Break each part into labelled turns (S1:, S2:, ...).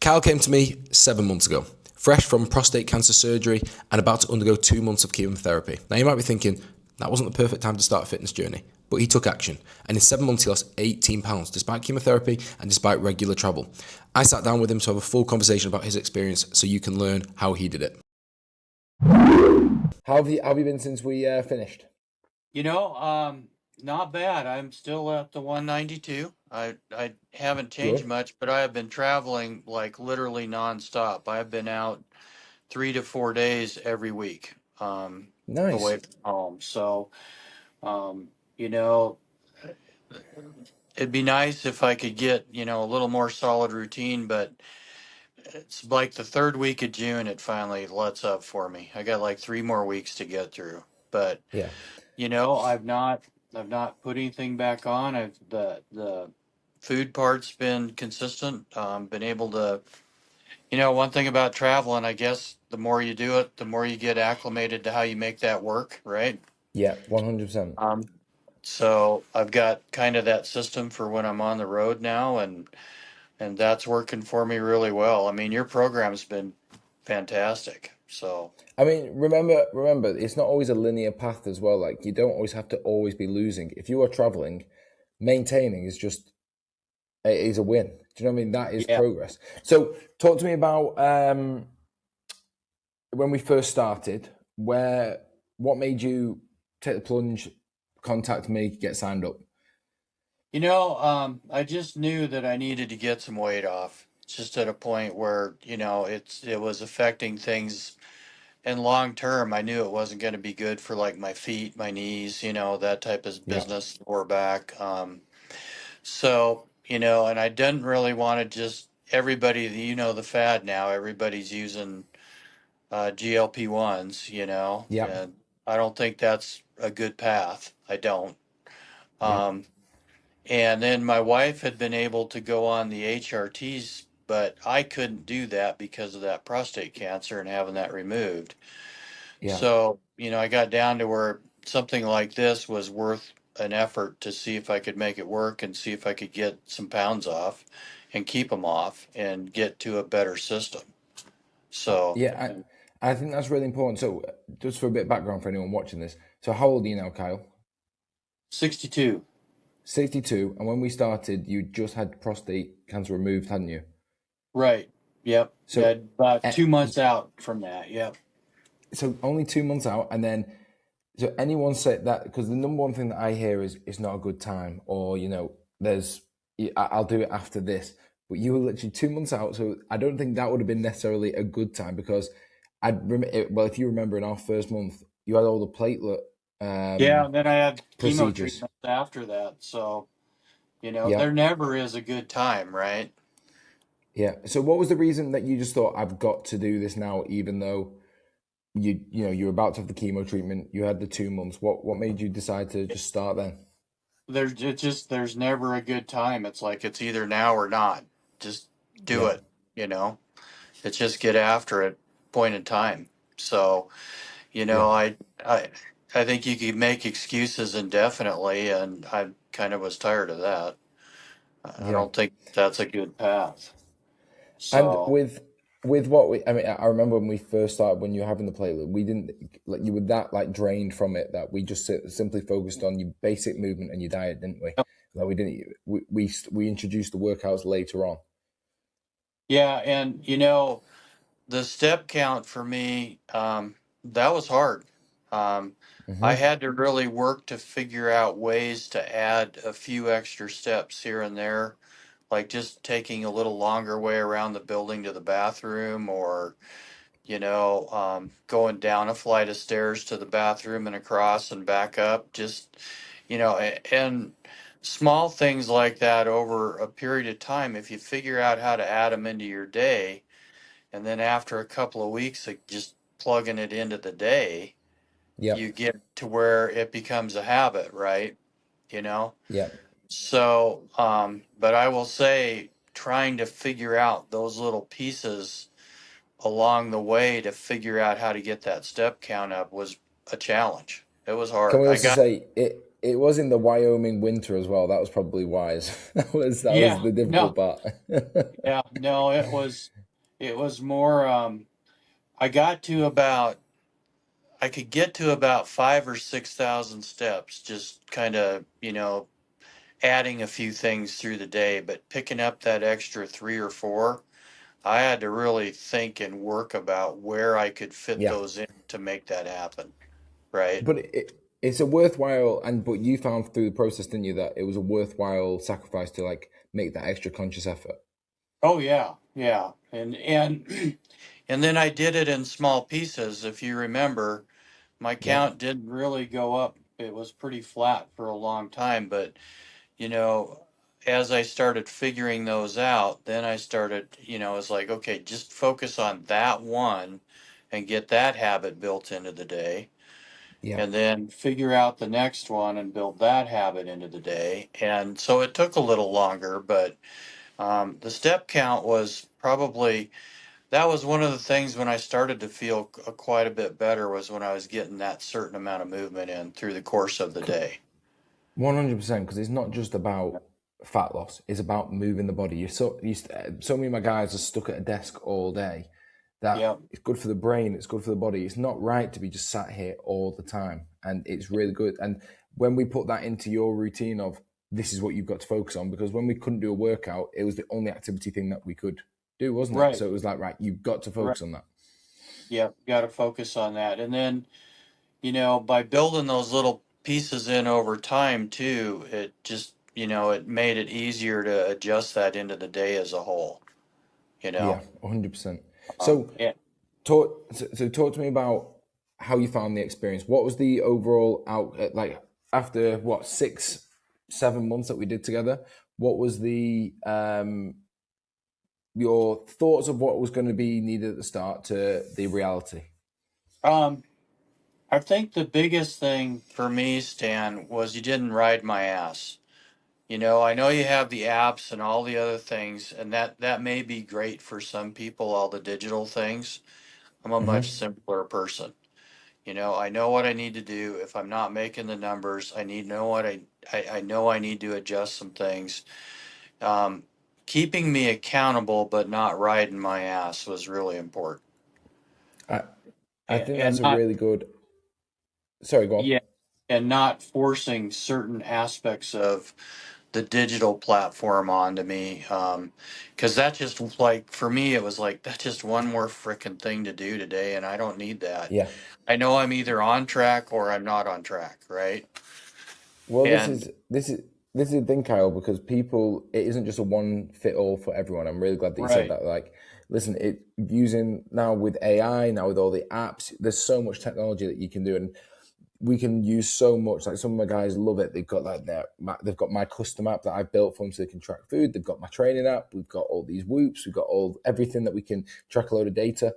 S1: Kyle came to me 7 months ago, fresh from prostate cancer surgery and about to undergo 2 months of chemotherapy. Now you might be thinking, that wasn't the perfect time to start a fitness journey, but he took action, and in 7 months he lost 18 pounds despite chemotherapy and despite regular travel. I sat down with him to have a full conversation about his experience so you can learn how he did it. How have you been since we finished?
S2: Not bad. I'm still at the 192. I haven't changed
S1: Good.
S2: much, but I have been traveling like literally nonstop. I've been out 3 to 4 days every week,
S1: Nice.
S2: away from home. So, um, you know, it'd be nice if I could get, a little more solid routine, but it's like the third week of June, it finally lets up for me. I got like 3 more weeks to get through, but
S1: Yeah.
S2: I've not put anything back on. The food part's been consistent. Been able to, one thing about traveling, I guess the more you do it, the more you get acclimated to how you make that work, right?
S1: Yeah, 100%.
S2: Um, so I've got kind of that system for when I'm on the road now, and that's working for me really well. I mean, your program's been fantastic. So
S1: I mean, remember, it's not always a linear path as well. Like, you don't always have to always be losing. If you are traveling, maintaining is a win. Do you know what I mean? That is
S2: yeah.
S1: progress. So, talk to me about when we first started. What made you take the plunge, contact me, get signed up?
S2: I just knew that I needed to get some weight off. Just at a point where, it was affecting things, and long term I knew it wasn't going to be good for like my feet, my knees, that type of
S1: Yeah,
S2: business or back. And I didn't really want to just everybody, the fad now, everybody's using GLP-1s,
S1: yeah,
S2: and I don't think that's a good path. I don't.
S1: yeah.
S2: Um, And then my wife had been able to go on the HRTs, but I couldn't do that because of that prostate cancer and having that removed.
S1: Yeah.
S2: So, I got down to where something like this was worth an effort to see if I could make it work and see if I could get some pounds off and keep them off and get to a better system. So,
S1: Yeah, I think that's really important. So, just for a bit of background for anyone watching this, so how old are you now, Kyle?
S2: 62.
S1: 62. And when we started, you just had prostate cancer removed, hadn't you?
S2: Right. Yep.
S1: So,
S2: Yeah, about
S1: eh,
S2: 2 months out from that. Yep.
S1: so only 2 months out, and then so anyone said that because the number one thing that I hear is it's not a good time, or there's I'll do it after this. But you were literally 2 months out, so I don't think that would have been necessarily a good time because well, if you remember in our first month, you had all the platelet
S2: Yeah, and then I had chemo
S1: procedures.
S2: treatments after that. So,
S1: Yeah,
S2: there never is a good time, right?
S1: yeah. So what was the reason that you just thought I've got to do this now, even though you were about to have the chemo treatment, you had the 2 months. What made you decide to just start then?
S2: There's never a good time. It's like it's either now or not. Just do
S1: Yeah,
S2: it, you know. It's just get after it, point in time. So,
S1: yeah,
S2: I I think you could make excuses indefinitely, and I kind of was tired of that. I
S1: yeah.
S2: don't think that's a good path.
S1: And
S2: So,
S1: with I mean, I remember when we first started, when you were having the platelet, we didn't like you were that like drained from it that we just simply focused on your basic movement and your diet, didn't we? Like we didn't we introduced the workouts later on.
S2: yeah, and the step count for me, that was hard. Um, I
S1: Hmm.
S2: had to really work to figure out ways to add a few extra steps here and there, like just taking a little longer way around the building to the bathroom, or, going down a flight of stairs to the bathroom and across and back up. Just, and small things like that over a period of time, if you figure out how to add them into your day and then after a couple of weeks of just plugging it into the day, you
S1: Yep,
S2: get to where it becomes a habit, right? You know?
S1: yep.
S2: So, but I will say, trying to figure out those little pieces along the way to figure out how to get that step count up was a challenge. It was
S1: Can
S2: hard.
S1: we
S2: I
S1: also
S2: got,
S1: say it was in the Wyoming winter as well. That was probably wise. That was
S2: yeah,
S1: the
S2: no,
S1: difficult part.
S2: yeah, no, it was. It was more, I got to about, I could get to about 5 or 6 thousand steps, just kind of, adding a few things through the day, but picking up that extra 3 or 4, I had to really think and work about where I could fit
S1: Yeah.
S2: those in to make that happen. Right.
S1: But it's a worthwhile, and but you found through the process, didn't you, that it was a worthwhile sacrifice to like make that extra conscious effort.
S2: Oh yeah, yeah. And and then I did it in small pieces. If you remember, my
S1: Yeah.
S2: count didn't really go up. It was pretty flat for a long time, but you know, as I started figuring those out, then I started, it's like, okay, just focus on that one and get that habit built into the day.
S1: Yeah.
S2: And then figure out the next one and build that habit into the day. And so it took a little longer, but the step count was probably, that was one of the things when I started to feel quite a bit better, was when I was getting that certain amount of movement in through the course of the day.
S1: 100%, because it's not just about fat loss; it's about moving the body. So many of my guys are stuck at a desk all day. That
S2: Yep.
S1: it's good for the brain, it's good for the body. It's not right to be just sat here all the time, and it's really good. And when we put that into your routine of this is what you've got to focus on, because when we couldn't do a workout, it was the only activity thing that we could do, wasn't it?
S2: Right.
S1: So it was like, right, you've got to
S2: Right.
S1: focus on that.
S2: Yep. Got to focus on that. And then, by building those little pieces in over time too, it just, it made it easier to adjust that into the day as a whole, you
S1: Yeah,
S2: know.
S1: 100%. So
S2: Yeah.
S1: talk to me about how you found the experience. What was the overall out like after what 6 7 months that we did together? What was the your thoughts of what was going to be needed at the start to the reality?
S2: Um, I think the biggest thing for me, Stan, was you didn't ride my ass. I know you have the apps and all the other things, and that may be great for some people, all the digital things. I'm a much
S1: Hmm.
S2: simpler person. I know what I need to do. If I'm not making the numbers, I need know what I know I need to adjust some things. Um, Keeping me accountable but not riding my ass was really important.
S1: I I
S2: And,
S1: think that's
S2: and
S1: a
S2: not,
S1: really good. Sorry, go on.
S2: yeah, and not forcing certain aspects of the digital platform onto me. Because that just, like, for me, it was like, that's just one more freaking thing to do today, and I don't need that.
S1: Yeah.
S2: I know I'm either on track or I'm not on track, right?
S1: Well,
S2: And
S1: this is the thing, Kyle, because people, it isn't just a one fit all for everyone. I'm really glad that you said
S2: right,
S1: that. Like, listen, it using now with AI, now with all the apps, there's so much technology that you can do, and we can use so much. Like some of my guys love it. They've got like they've got my custom app that I've built for them so they can track food. They've got my training app. We've got all these whoops. We've got everything that we can track a load of data.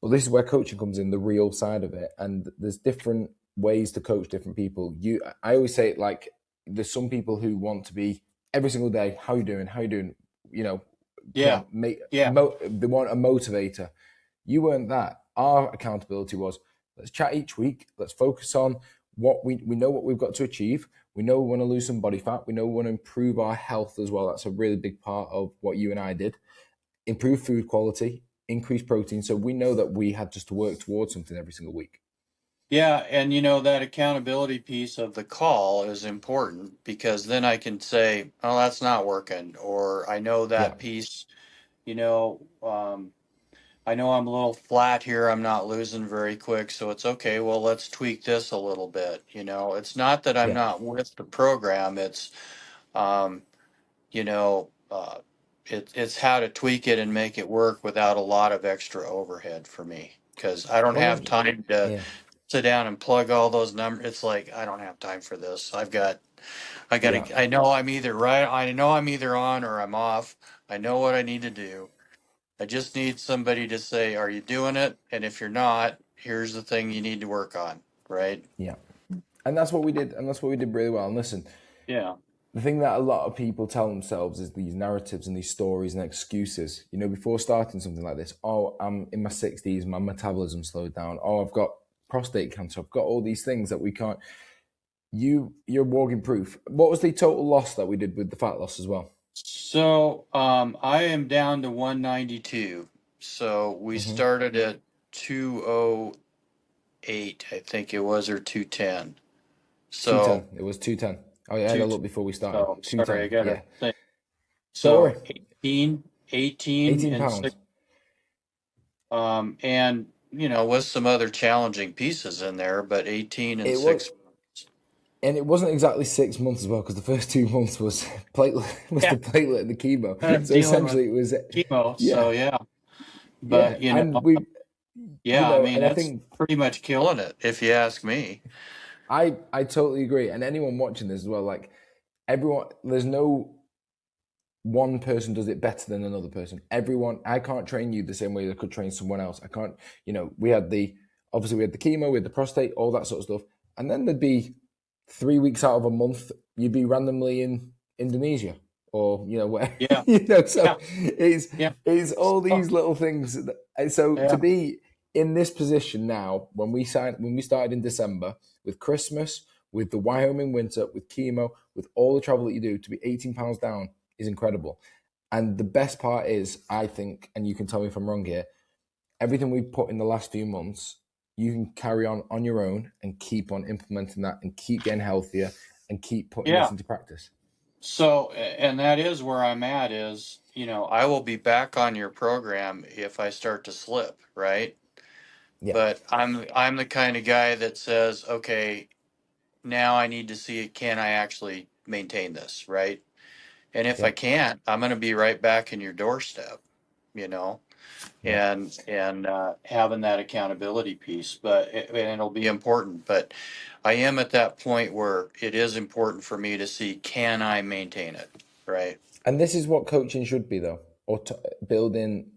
S1: Well, this is where coaching comes in, the real side of it. And there's different ways to coach different people. I always say it like there's some people who want to be every single day. How you doing? How you doing? You know, come
S2: yeah,
S1: on, make
S2: yeah,
S1: they want a motivator. You weren't that. Our accountability was let's chat each week. Let's focus on what we know what we've got to achieve. We know we want to lose some body fat. We know we want to improve our health as well. That's a really big part of what you and I did. Improve food quality, increase protein. So we know that we had just to work towards something every single week.
S2: yeah. And that accountability piece of the call is important, because then I can say, oh, that's not working, or I know
S1: Yeah,
S2: that piece, you know, I know I'm a little flat here. I'm not losing very quick, so it's okay. Well, let's tweak this a little bit. It's not that I'm
S1: yeah,
S2: not with the program. It's, um, you know, uh, it's how to tweak it and make it work without a lot of extra overhead for me, because I don't have
S1: 100.
S2: time to
S1: Yeah,
S2: sit down and plug all those numbers. It's like I don't have time for this. I got
S1: yeah.
S2: to. I know I'm either right. I know I'm either on or I'm off. I know what I need to do. I just need somebody to say, "Are you doing it?" And if you're not, here's the thing you need to work on. Right?
S1: Yeah. And that's what we did, and that's what we did really well. And listen,
S2: Yeah.
S1: the thing that a lot of people tell themselves is these narratives and these stories and excuses. Before starting something like this, oh, I'm in my 60s, my metabolism slowed down. Oh, I've got prostate cancer. I've got all these things that we can't. You're walking proof. What was the total loss that we did with the fat loss as well?
S2: So I am down to 192. So we
S1: Mm-hmm.
S2: started at 208, I think it was, or 210.
S1: 210.
S2: So
S1: It was 210. Oh, yeah, I had a
S2: two.
S1: look before we started.
S2: So sorry, I
S1: 210.
S2: gotta
S1: Yeah.
S2: think.
S1: Don't worry.
S2: So 18
S1: 18
S2: and six,
S1: pounds.
S2: and with some other challenging pieces in there, but 18 and
S1: It was,
S2: 6 months.
S1: and it wasn't exactly 6 months as well, because the first 2 months was was
S2: Yeah,
S1: the platelet and the chemo. So
S2: dealing with
S1: essentially, it was,
S2: chemo.
S1: yeah,
S2: So yeah,
S1: yeah,
S2: but
S1: and we,
S2: yeah, I mean
S1: and I
S2: that's
S1: think
S2: pretty much killing it, if you ask me.
S1: I totally agree, and anyone watching this as well, like everyone, there's no one person does it better than another person. Everyone, I can't train you the same way I could train someone else. I can't, we had obviously we had the chemo, we had the prostate, all that sort of stuff. And then there'd be 3 weeks out of a month, you'd be randomly in Indonesia or, where,
S2: Yeah,
S1: so
S2: yeah,
S1: it's,
S2: yeah.
S1: it's all
S2: Oh,
S1: these little things. So to
S2: yeah,
S1: be in this position now, when we started in December with Christmas, with the Wyoming winter, with chemo, with all the travel that you do, to be 18 pounds down is incredible. And the best part is, I think, and you can tell me if I'm wrong here, everything we've put in the last few months, you can carry on your own and keep on implementing that and keep getting healthier and keep putting this
S2: yeah.
S1: into practice.
S2: So, and that is where I'm at is, I will be back on your program if I start to slip, right?
S1: Yeah,
S2: But I'm the kind of guy that says, okay, now I need to see, can I actually maintain this, right? And if
S1: yeah,
S2: I can't, I'm going to be right back in your doorstep, you know,
S1: yeah.
S2: and having that accountability piece. And it'll be important. But I am at that point where it is important for me to see, can I maintain it, right?
S1: And this is what coaching should be, though, building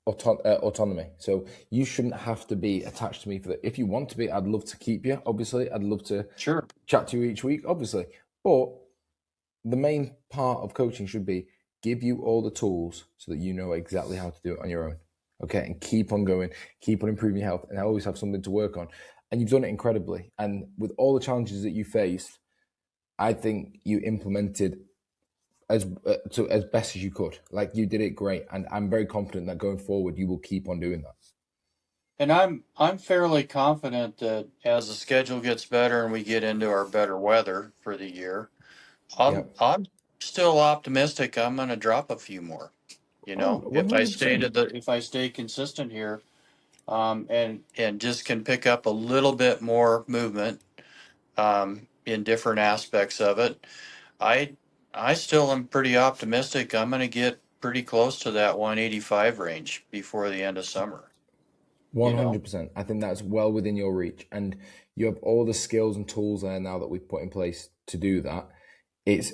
S1: autonomy. So you shouldn't have to be attached to me for that. If you want to be, I'd love to keep you. Obviously, I'd love to
S2: Sure.
S1: chat to you each week. Obviously, but the main part of coaching should be give you all the tools so that you know exactly how to do it on your own. Okay, and keep on going, keep on improving your health, and always have something to work on. And you've done it incredibly. And with all the challenges that you faced, I think you implemented as best as you could. Like you did it great, and I'm very confident that going forward you will keep on doing that.
S2: And I'm fairly confident that as the schedule gets better and we get into our better weather for the year,
S1: Yeah.
S2: I'm still optimistic I'm going to drop a few more.
S1: Oh,
S2: If I stay consistent here, and just can pick up a little bit more movement, in different aspects of it, I I still am pretty optimistic I'm going to get pretty close to that 185 range before the end of summer. You know,
S1: 100%. I think that's well within your reach, and you have all the skills and tools there now that we've put in place to do that. It's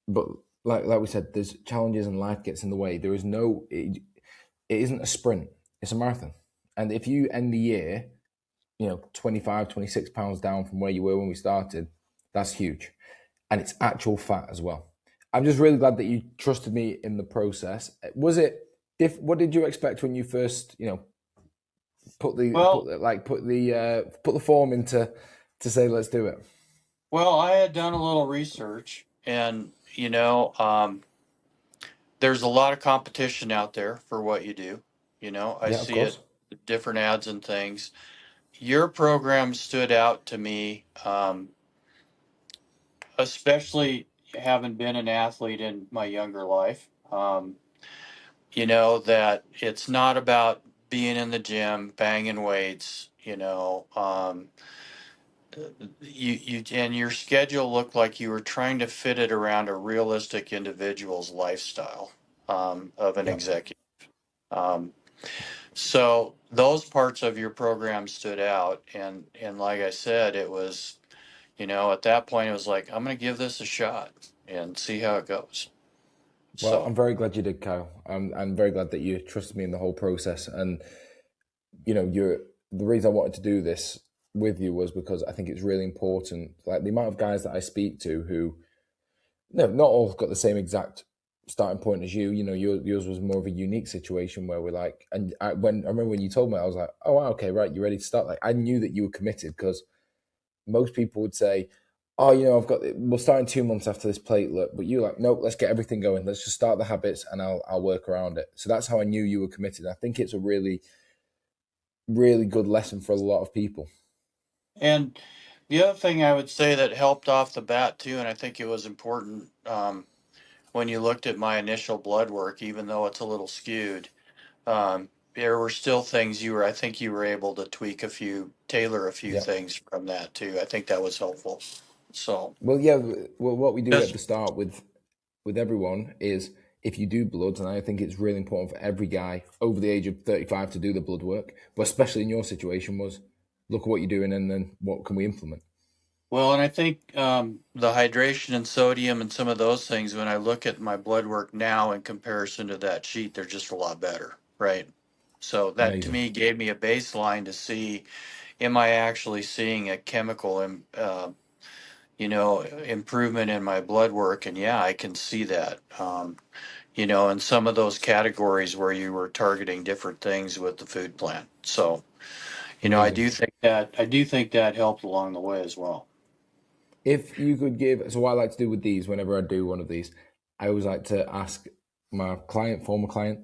S1: but like we said, there's challenges and life gets in the way. There is it isn't a sprint; it's a marathon. And if you end the year, 25, 26 pounds down from where you were when we started, that's huge, and it's actual fat as well. I'm just really glad that you trusted me in the process. Was it? What did you expect when you first,
S2: well,
S1: put the form into to say let's do it?
S2: I had done a little research, and there's a lot of competition out there for what you do. I
S1: Yeah, of
S2: see it,
S1: course.
S2: different ads and things. Your program stood out to me, especially having been an athlete in my younger life. That it's not about being in the gym, banging weights. You and your schedule looked like you were trying to fit it around a realistic individual's lifestyle, of an
S1: Yeah.
S2: executive. Um, so those parts of your program stood out, and like I said, it was, at that point it was like, I'm going to give this a shot and see how it goes.
S1: Well,
S2: So
S1: I'm very glad you did, Kyle. I'm very glad that you trusted me in the whole process. And you're the reason I wanted to do this with you was because I think it's really important. Like the amount of guys that I speak to who, no, not all got the same exact starting point as you. Yours was more of a unique situation where we're like, and I remember when you told me, I was like, oh, wow, okay, right, you're ready to start. Like I knew that you were committed because most people would say, oh, we'll start in 2 months after this platelet, but you like, nope, let's get everything going. Let's just start the habits and I'll work around it. So that's how I knew you were committed. I think it's a really, really good lesson for a lot of people.
S2: And the other thing I would say that helped off the bat too, and I think it was important when you looked at my initial blood work, even though it's a little skewed, there were still things I think you were able to tailor a few
S1: Yeah.
S2: things from that too. I think that was helpful. So,
S1: Well, yeah. Well, what we do at
S2: because,
S1: the start with everyone is if you do bloods, and I think it's really important for every guy over the age of 35 to do the blood work, but especially in your situation was look at what you're doing and then what can we implement.
S2: well, and I think the hydration and sodium and some of those things, when I look at my blood work now in comparison to that sheet, they're just a lot better, right? So that to
S1: Amazing.
S2: me gave me a baseline to see, am I actually seeing a improvement in my blood work? And yeah, I can see that. In some of those categories where you were targeting different things with the food plan. So,
S1: Amazing.
S2: I do think that helped along the way as well.
S1: If you could give, so what I like to do with these, whenever I do one of these, I always like to ask my former client,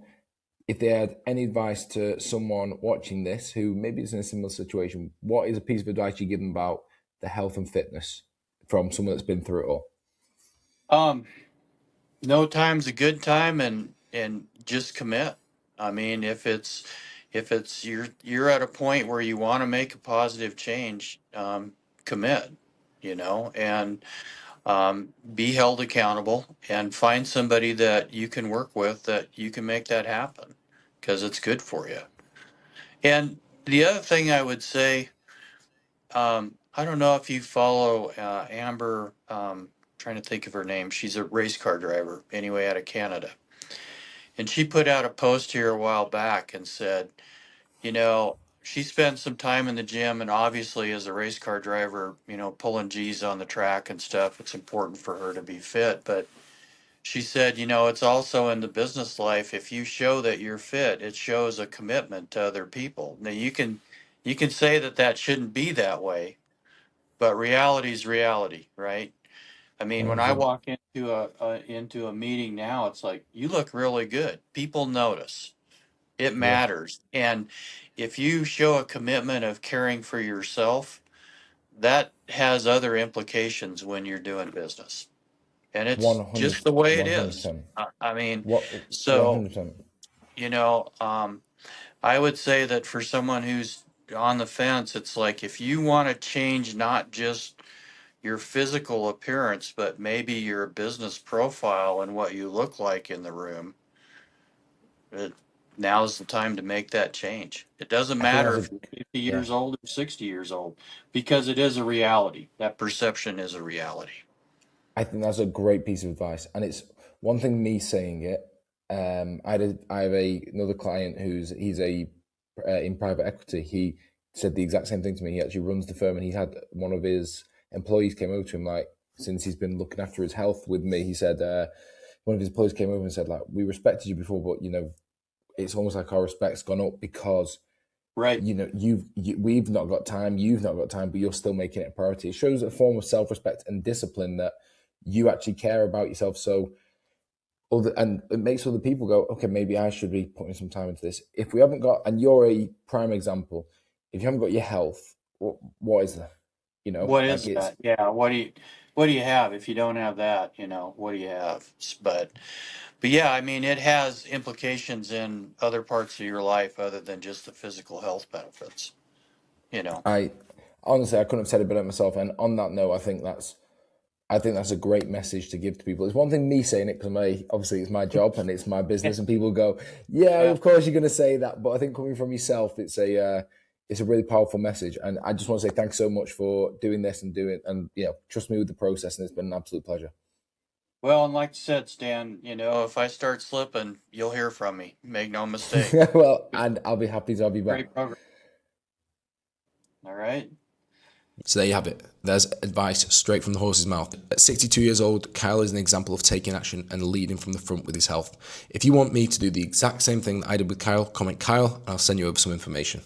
S1: if they had any advice to someone watching this who maybe is in a similar situation, what is a piece of advice you give them about the health and fitness from someone that's been through it all?
S2: Um, no time's a good time, and just commit. I mean, if it's you're at a point where you want to make a positive change, commit. And be held accountable and find somebody that you can work with that you can make that happen because it's good for you. And the other thing I would say, I don't know if you follow Amber, trying to think of her name. She's a race car driver, anyway, out of Canada. And she put out a post here a while back and said, she spent some time in the gym, and obviously, as a race car driver, pulling G's on the track and stuff, it's important for her to be fit. But she said, it's also in the business life. If you show that you're fit, it shows a commitment to other people. Now you can say that that shouldn't be that way, but reality is reality, right? I mean, when I
S1: 100%.
S2: walk into a meeting now, it's like you look really good. People notice. It
S1: Yeah.
S2: matters. And if you show a commitment of caring for yourself, that has other implications when you're doing business. And it's
S1: 100,
S2: just the way it is.
S1: 100%.
S2: I mean,
S1: What,
S2: so,
S1: 100%.
S2: you know, um, I would say that for someone who's on the fence, it's like if you want to change not just your physical appearance, but maybe your business profile and what you look like in the room, it, now's the time to make that change. It doesn't
S1: I think
S2: matter
S1: that's
S2: if you're 50
S1: yeah.
S2: years old or 60 years old, because it is a reality. That perception is a reality.
S1: I think that's a great piece of advice, and it's one thing me saying it. I have another client he's a in private equity. He said the exact same thing to me. He actually runs the firm, and he had one of his employees came over to him like since he's been looking after his health with me. He said one of his employees came over and said like we respected you before, but it's almost like our respect's gone up because
S2: Right.
S1: we've not got time, you've not got time, but you're still making it a priority. It shows a form of self-respect and discipline that you actually care about yourself. So and it makes other people go, okay, maybe I should be putting some time into this. If we haven't got, and you're a prime example, if you haven't got your health, what is there?
S2: What
S1: Like
S2: is
S1: it's,
S2: that? Yeah. What do you have if you don't have that? What do you have? But yeah, I mean, it has implications in other parts of your life other than just the physical health benefits. You know.
S1: I honestly, I couldn't have said it better myself. And on that note, I think that's a great message to give to people. It's one thing me saying it because obviously it's my job and it's my business, and people go, "Yeah,
S2: Yeah.
S1: of course you're going to say that." But I think coming from yourself, it's a really powerful message. And I just want to say thanks so much for doing this and trust me with the process. And it's been an absolute pleasure.
S2: Well, and like I said, Stan, if I start slipping, you'll hear from me. Make no mistake.
S1: Well, and I'll be happy to have you back.
S2: Great program. All right.
S1: So there you have it. There's advice straight from the horse's mouth. At 62 years old, Kyle is an example of taking action and leading from the front with his health. If you want me to do the exact same thing that I did with Kyle, comment Kyle and I'll send you over some information.